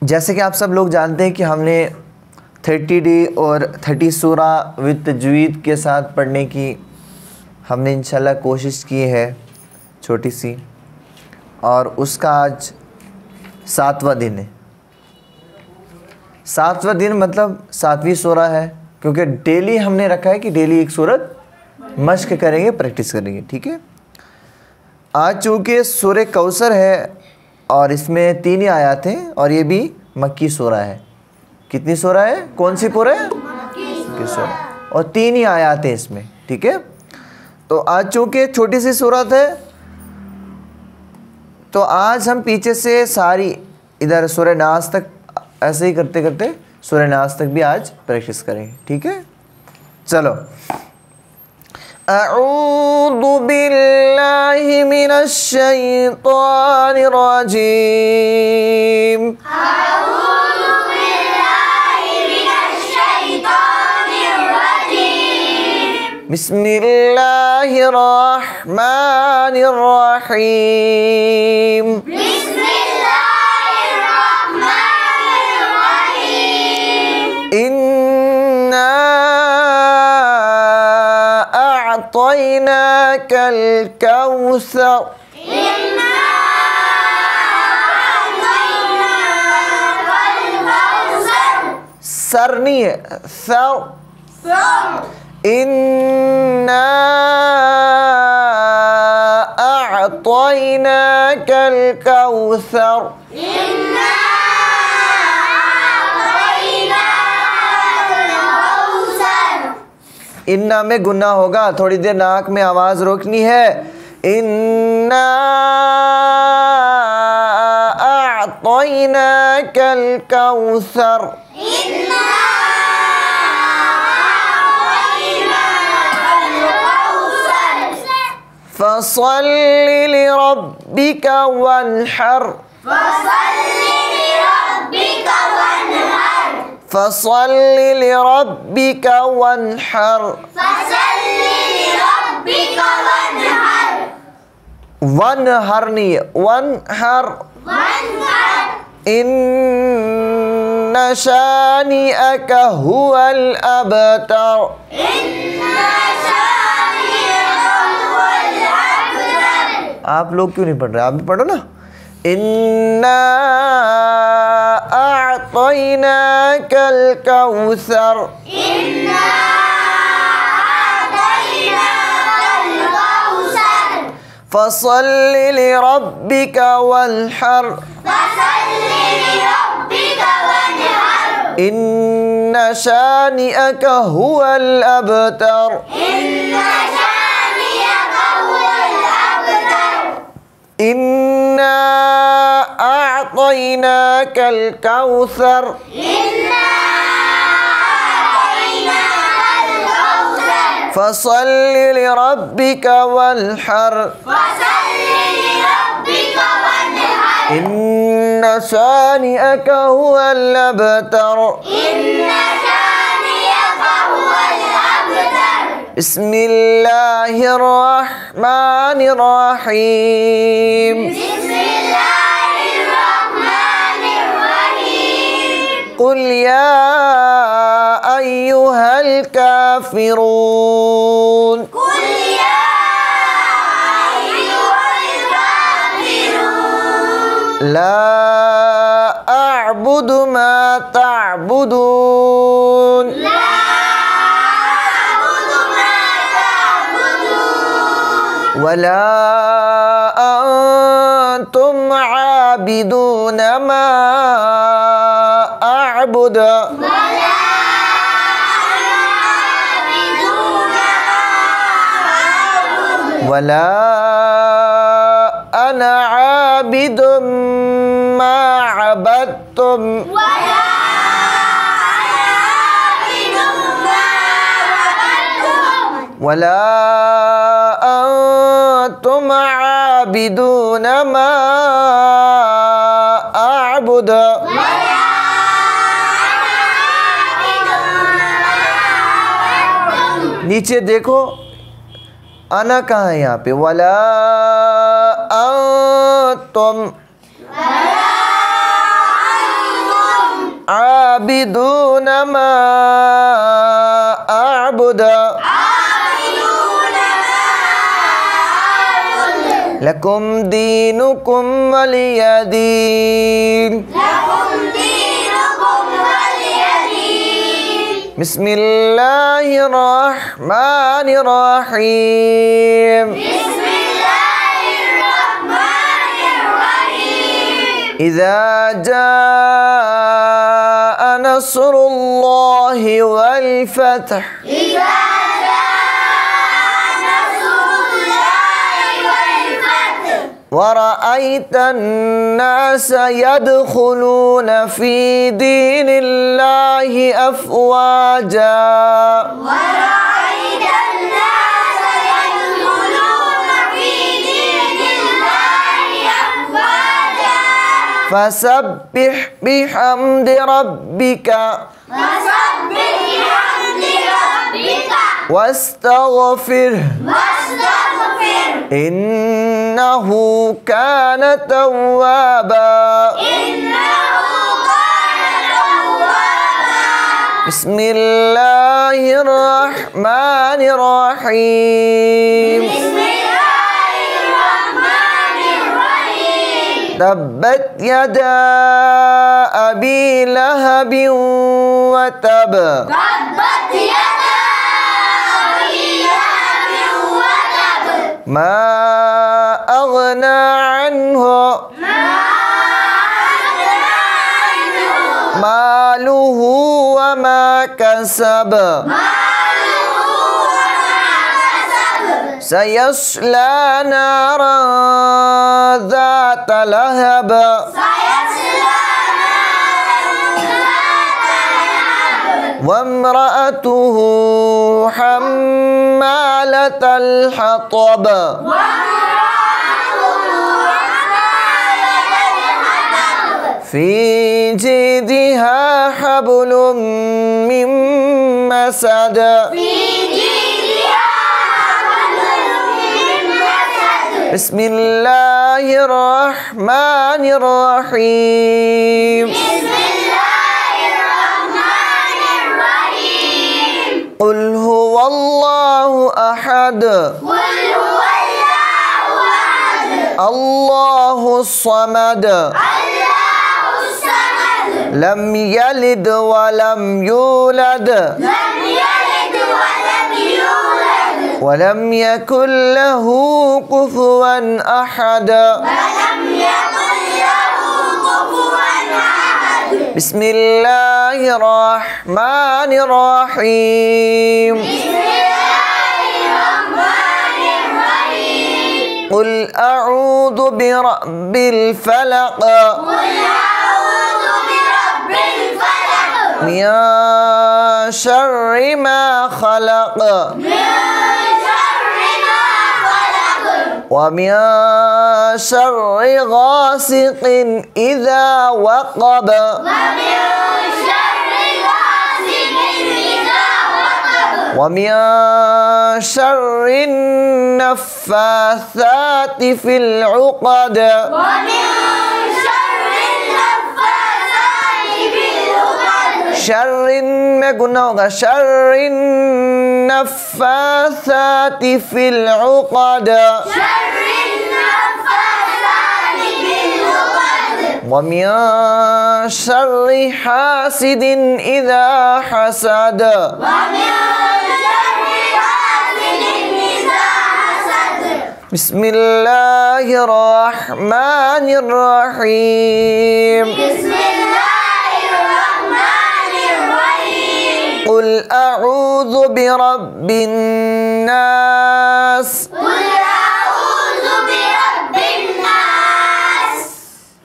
जैसे कि आप सब लोग जानते हैं कि हमने 30 डे और 30 सूरा विद तजवीद के साथ पढ़ने की हमने इंशाल्लाह कोशिश की है छोटी सी, और उसका आज 7वां दिन है। 7वां दिन मतलब 7वीं सूरा है, क्योंकि डेली हमने रखा है कि डेली एक सूरत मश्क करेंगे, प्रैक्टिस करेंगे, ठीक है। आज चूँकि सूरह कौसर है और इसमें 3 ही आयत हैं और ये भी मक्की सूरा है। कितनी सूरा है? कौन सी पूरा है? मक्की सूरा, और 3 ही आयत हैं इसमें, ठीक है। तो आज चूँकि छोटी सी सूरत है तो आज हम पीछे से सारी इधर सूरह नास तक ऐसे ही करते करते सूरह नास तक भी आज प्रैक्टिस करेंगे, ठीक है। चलो, अऊज़ु बिल्लाहि मिनश शैतानिर रजीम। अऊज़ु बिल्लाहि मिनश शैतानिर रजीम। बिस्मिल्लाहिर रहमानिर रहीम। बिस्मिल्लाहिर रहमानिर रहीम। इन्ना अअतैनाकल कौसर। इन्ना अअतैनाकल कौसर। सर नहीं है, सर। इन्ना अअतैनाकल कौसर। इन्ना अअतैनाकल कौसर। इन्ना में गुन्ना होगा, थोड़ी देर नाक में आवाज़ रोकनी है। इन्ना अअतैनाकल कौसर। इन्ना अअतैनाकल कौसर। फसल्लि लिरब्बिका वन्हर। फसल्लि लिरब्बिका वन्हर। फसल्लि लिरब्बिका वन्हर। फसल्लि लिरब्बिका वन्हर। वन्हर नहीं है, वन्हर। वन्हर। इन्न शानिअका हुवल अबतर। इन्ना शानिअका हुवल अबतर। आप लोग क्यों नहीं पढ़ रहे? आप भी पढ़ो ना। इन्ना अअतैनाकल कौसर। इन्ना अअतैनाकल कौसर। फसल्लि लिरब्बिका वन्हर। फसल्लि लिरब्बिका वन्हर। इन्न शानिअका हुवल अबतर। इन्ना शानिअका हुवल अबतर। इन्ना अअतैनाकल कौसर। इन्ना अअतैनाकल कौसर। फसल्लि लिरब्बिका वन्हर। फसल्लि लिरब्बिका वन्हर। इन्न शानिअका हुवल अबतर। इन्ना शानिअका हुवल अबतर। बिस्मिल्लाहिर रहमानिर रहीम। बिस्मिल्लाहिर रहमानिर रहीम। कुल या अय्युहल काफिरून। कुल या अय्युहल काफिरून। ला अअबुदु मा तअबुदून। ला अअबुदु मा तअबुदून। वला अंतुम आबिदून मा अअबुद। वला आबिदून मा अअबुद। वला अना आबिदुम मा अबदतुम। वला आबिदुम मा अबदतुम। वला अंतुम आबिदून मा अअबुद। वला आबिदुम मा अबदतुम। नीचे देखो, अना कहाँ है यहाँ पे? वला अंतुम। वला عابدون ما أعبد لكم دينكم ولي دين بسم الله الرحمن الرحيم إذا جاء نصر الله والفتح ورأيت الناس يدخلون في دين الله أفواجا فسبح بحمد ربك واستغفره إنه كان توابا بسم الله الرحمن الرحيم تبت يدا أبي لهب وتب ما أغنى عنه ماله وما كسب سيصلى نارا ذات لهب وامرأته حمالة الحطب في جيدها حبل من مسد بسم الله الرحمن الرحيم قل هو الله أحد الله الصمد لم يلد ولم يولد ولم يكن له كفوا أحد بسم الله الرحمن الرحيم قل أعوذ برب الفلق من شر ما خلق ومن شر غاسق إذا وقب ومن شر النفاثات في العقد شر में गुना होगा شر النفاثات في العقد ومن شر حاسد إذا حسد بسم الله الرحمن الرحيم قل أعوذ برب الناس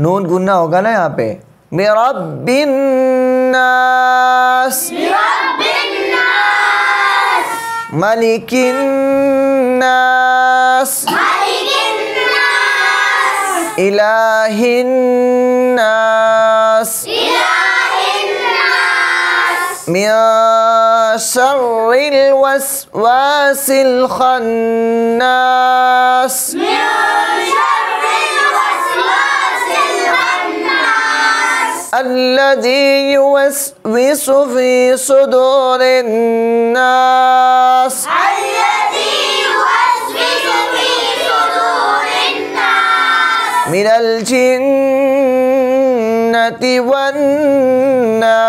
नून गुन्ना होगा ना यहाँ पे बिरब्बिन्नास मलिकिन्नास इलाहिन्नास من شر الوسواس الخناس الذي يوسوس في صدور الناس الذي يوسوس في صدور الناس من الجنة والناس